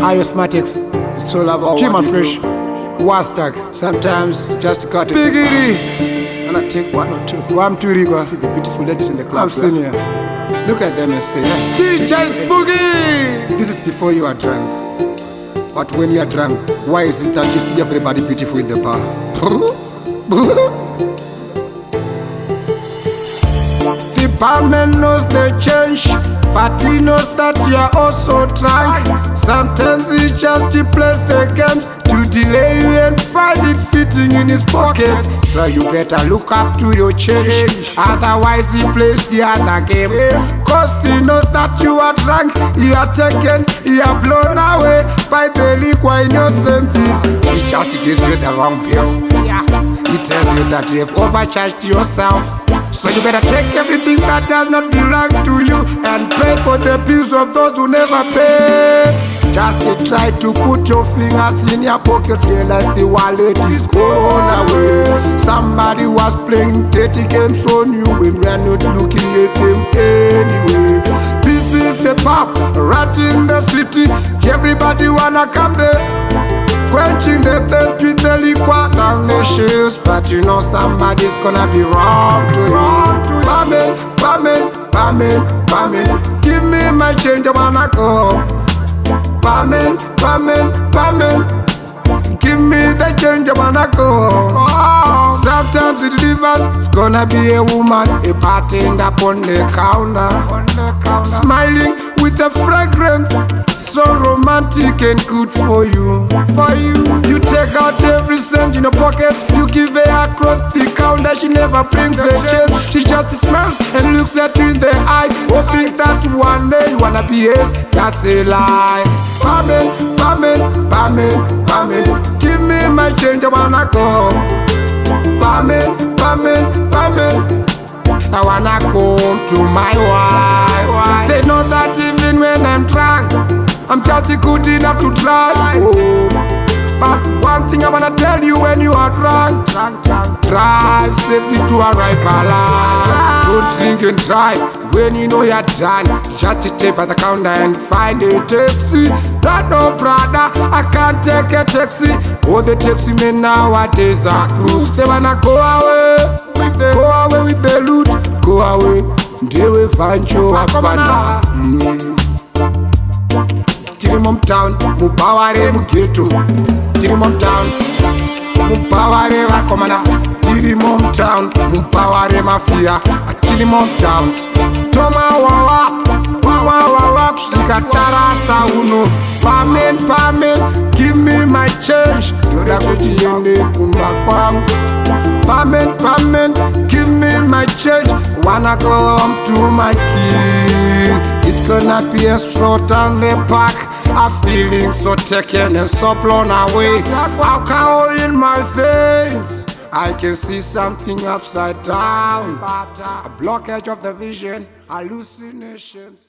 Iosmatics, It's all about Jim what and you Fresh, do. Wastag, Sometimes just cut it. Biggie, And I take one or two. Wam Turigwa. See the beautiful ladies in the club. I'm senior. Look at them and say, DJ Spooky! this is before you are drunk. But when you are drunk, why is it that you see everybody beautiful in the bar? The barman knows the change, but he knows that you are also drunk. Sometimes he just plays the games to delay you and find it fitting in his pockets. So you better look up to your change, otherwise he plays the other game. Cause he knows that you are drunk, you are taken, you are blown away by the liquor in your senses. He just gives you the wrong bill. He tells you that you have overcharged yourself. So you better take everything that does not belong to you and pay for the bills of those who never pay. Just to try to put your fingers in your pocket, realize the wallet is gone away. Somebody was playing dirty games on you when we are not looking at them anyway. This is the pub, right in the city. Everybody wanna come there, quenching the thirst with the liquor down the shoes. But you know somebody's gonna be wrong to you. Barman, give me my change, I wanna go. Barman, give me the change, I wanna go. Sometimes it delivers, it's gonna be a woman, a bartender on the counter, smiling with a fragrance, so romantic and good for you. You take out every cent in your pocket, you give her across the counter, she never brings a change. She just smiles and looks at you in the eye, hoping that one day you wanna be his. That's a lie. Barman, give me my change, I wanna go. Barman, I wanna go to my wife. They know that even when I'm drunk, I'm just good enough to drive home. But one thing I wanna tell you, when you are drunk, drive safely to arrive alive. Don't drink and drive when you know you're done. Just stay by the counter and find a taxi. No brother, I can't take a taxi. All the taxi men nowadays are crooks. They wanna go away with the loot. Go away, they will find you up and Tiri mom town, mubaware mugeto. Tiri mom town, mubaware vakomana. Tiri mom town, mubaware mafia. Tiri mom town, toma wawa kusika tarasa uno. Barman, give me my change. Yoda kujiende kumba kwangu. Barman, give me my change. Wanna go home to my king. It's gonna be a stroll down the park. I'm feeling so taken and so blown away. Alcohol in my veins, I can see something upside down. A blockage of the vision, hallucinations.